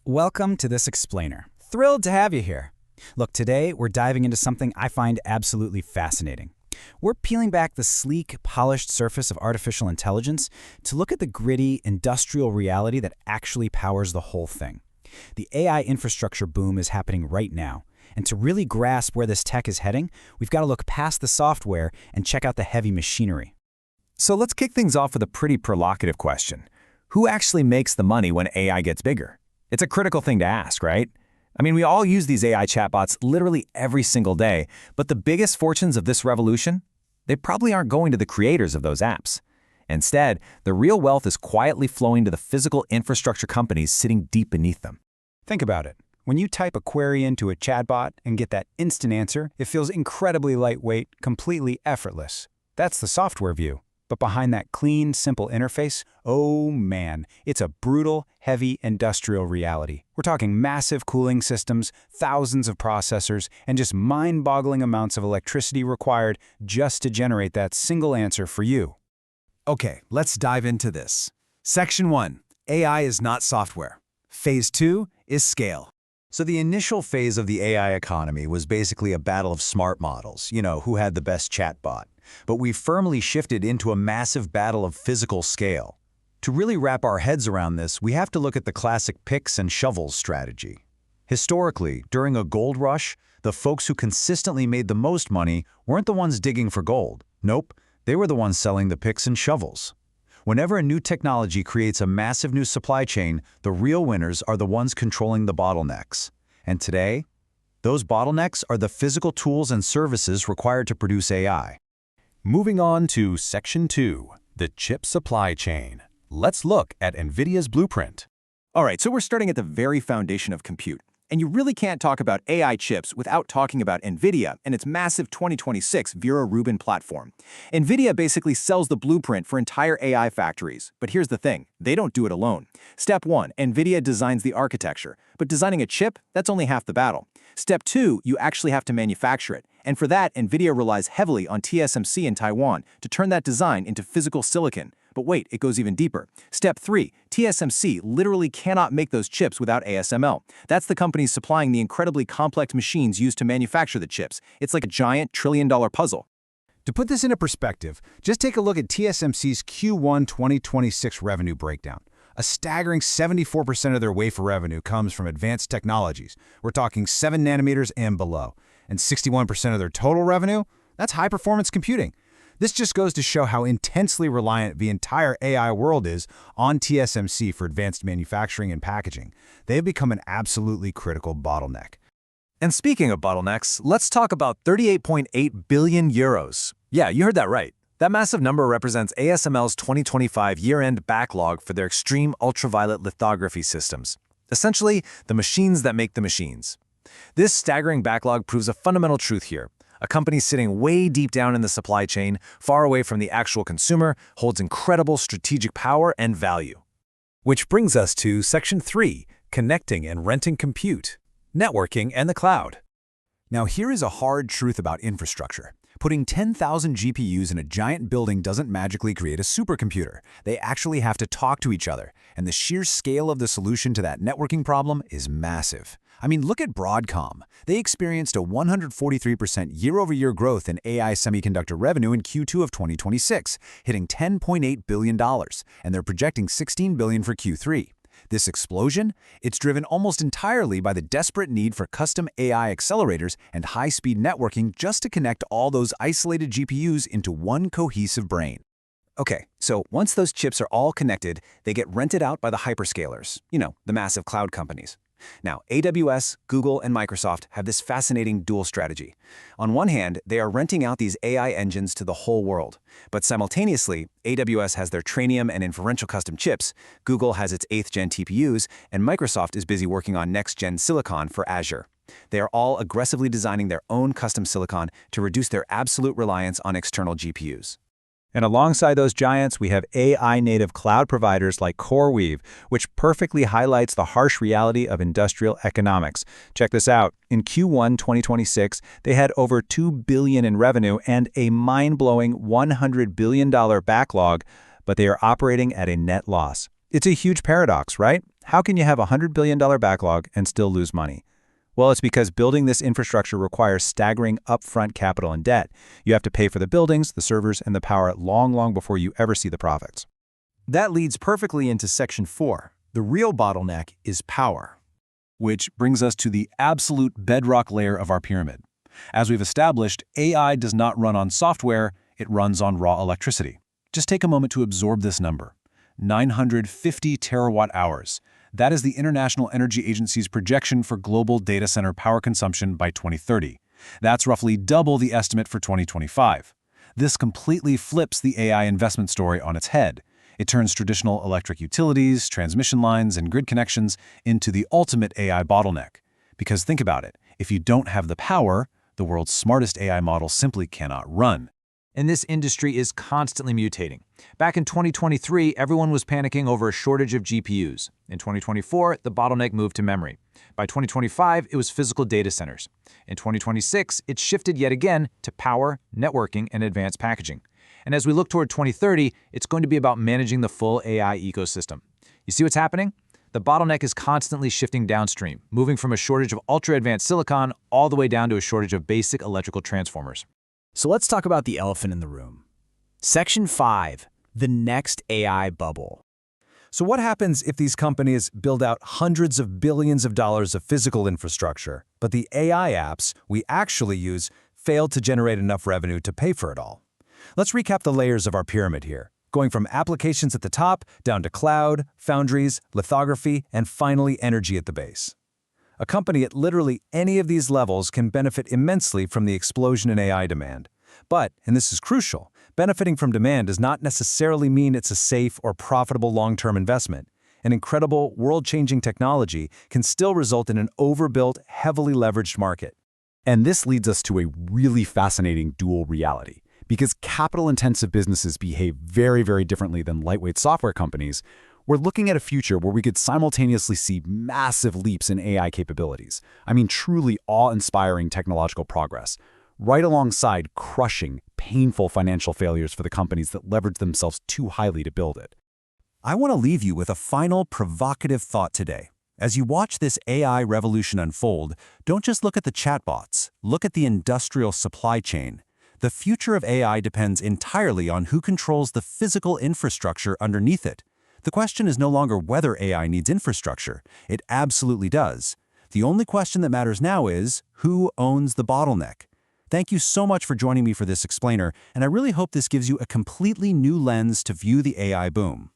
Welcome to this explainer. Thrilled to have you here. Look, today we're diving into something I find absolutely fascinating. We're peeling back the sleek, polished surface of artificial intelligence to look at the gritty, industrial reality that actually powers the whole thing. The AI infrastructure boom is happening right now, and to really grasp where this tech is heading, we've got to look past the software and check out the heavy machinery. So let's kick things off with a pretty provocative question. Who actually makes the money when AI gets bigger? It's a critical thing to ask, right? I mean, we all use these AI chatbots literally every single day, but the biggest fortunes of this revolution? They probably aren't going to the creators of those apps. Instead, the real wealth is quietly flowing to the physical infrastructure companies sitting deep beneath them. Think about it. When you type a query into a chatbot and get that instant answer, it feels incredibly lightweight, completely effortless. That's the software view. But behind that clean, simple interface, oh man, it's a brutal, heavy industrial reality. We're talking massive cooling systems, thousands of processors, and just mind-boggling amounts of electricity required just to generate that single answer for you. Okay, let's dive into this. Section 1. AI is not software. Phase 2 is scale. So the initial phase of the AI economy was basically a battle of smart models, who had the best chatbot. But we firmly shifted into a massive battle of physical scale. To really wrap our heads around this, we have to look at the classic picks and shovels strategy. Historically, during a gold rush, the folks who consistently made the most money weren't the ones digging for gold. Nope, they were the ones selling the picks and shovels. Whenever a new technology creates a massive new supply chain, the real winners are the ones controlling the bottlenecks. And today, those bottlenecks are the physical tools and services required to produce AI. Moving on to Section 2, the chip supply chain. Let's look at NVIDIA's blueprint. All right, so we're starting at the very foundation of compute. And you really can't talk about AI chips without talking about NVIDIA and its massive 2026 Vera Rubin platform. NVIDIA basically sells the blueprint for entire AI factories. But here's the thing, they don't do it alone. Step 1, NVIDIA designs the architecture. But designing a chip, that's only half the battle. Step 2, you actually have to manufacture it. And for that, NVIDIA relies heavily on TSMC in Taiwan to turn that design into physical silicon. But wait, it goes even deeper. Step 3, TSMC literally cannot make those chips without ASML. That's the company supplying the incredibly complex machines used to manufacture the chips. It's like a giant trillion-dollar puzzle. To put this into perspective, just take a look at TSMC's Q1 2026 revenue breakdown. A staggering 74% of their wafer revenue comes from advanced technologies. We're talking 7 nanometers and below. And 61% of their total revenue? That's high-performance computing. This just goes to show how intensely reliant the entire AI world is on TSMC for advanced manufacturing and packaging. They have become an absolutely critical bottleneck. And speaking of bottlenecks, let's talk about 38.8 billion euros. Yeah, you heard that right. That massive number represents ASML's 2025 year-end backlog for their extreme ultraviolet lithography systems. Essentially, the machines that make the machines. This staggering backlog proves a fundamental truth here. A company sitting way deep down in the supply chain, far away from the actual consumer, holds incredible strategic power and value. Which brings us to Section 3, connecting and renting compute, networking and the cloud. Now here is a hard truth about infrastructure. Putting 10,000 GPUs in a giant building doesn't magically create a supercomputer. They actually have to talk to each other, and the sheer scale of the solution to that networking problem is massive. I mean, look at Broadcom. They experienced a 143% year-over-year growth in AI semiconductor revenue in Q2 of 2026, hitting $10.8 billion, and they're projecting $16 billion for Q3. This explosion? It's driven almost entirely by the desperate need for custom AI accelerators and high-speed networking just to connect all those isolated GPUs into one cohesive brain. Okay, so once those chips are all connected, they get rented out by the hyperscalers, the massive cloud companies. Now, AWS, Google, and Microsoft have this fascinating dual strategy. On one hand, they are renting out these AI engines to the whole world. But simultaneously, AWS has their Trainium and inferential custom chips, Google has its 8th-gen TPUs, and Microsoft is busy working on next-gen silicon for Azure. They are all aggressively designing their own custom silicon to reduce their absolute reliance on external GPUs. And alongside those giants, we have AI-native cloud providers like CoreWeave, which perfectly highlights the harsh reality of industrial economics. Check this out. In Q1 2026, they had over $2 billion in revenue and a mind-blowing $100 billion backlog, but they are operating at a net loss. It's a huge paradox, right? How can you have a $100 billion backlog and still lose money? Well, it's because building this infrastructure requires staggering upfront capital and debt. You have to pay for the buildings, the servers, and the power long before you ever see the profits. That leads perfectly into Section 4. The real bottleneck is power. Which brings us to the absolute bedrock layer of our pyramid. As we've established, AI does not run on software, it runs on raw electricity. Just take a moment to absorb this number. 950 terawatt-hours. That is the International Energy Agency's projection for global data center power consumption by 2030. That's roughly double the estimate for 2025. This completely flips the AI investment story on its head. It turns traditional electric utilities, transmission lines, and grid connections into the ultimate AI bottleneck. Because think about it, if you don't have the power, the world's smartest AI model simply cannot run. And this industry is constantly mutating. Back in 2023, everyone was panicking over a shortage of GPUs. In 2024, the bottleneck moved to memory. By 2025, it was physical data centers. In 2026, it shifted yet again to power, networking, and advanced packaging. And as we look toward 2030, it's going to be about managing the full AI ecosystem. You see what's happening? The bottleneck is constantly shifting downstream, moving from a shortage of ultra-advanced silicon all the way down to a shortage of basic electrical transformers. So let's talk about the elephant in the room. Section 5, the next AI bubble. So what happens if these companies build out hundreds of billions of dollars of physical infrastructure, but the AI apps we actually use fail to generate enough revenue to pay for it all? Let's recap the layers of our pyramid here, going from applications at the top down to cloud, foundries, lithography, and finally energy at the base. A company at literally any of these levels can benefit immensely from the explosion in AI demand. But, and this is crucial, benefiting from demand does not necessarily mean it's a safe or profitable long-term investment. An incredible, world-changing technology can still result in an overbuilt, heavily leveraged market. And this leads us to a really fascinating dual reality. Because capital-intensive businesses behave very differently than lightweight software companies, we're looking at a future where we could simultaneously see massive leaps in AI capabilities. I mean, truly awe-inspiring technological progress, right alongside crushing, painful financial failures for the companies that leverage themselves too highly to build it. I want to leave you with a final provocative thought today. As you watch this AI revolution unfold, don't just look at the chatbots, look at the industrial supply chain. The future of AI depends entirely on who controls the physical infrastructure underneath it. The question is no longer whether AI needs infrastructure. It absolutely does. The only question that matters now is, who owns the bottleneck? Thank you so much for joining me for this explainer, and I really hope this gives you a completely new lens to view the AI boom.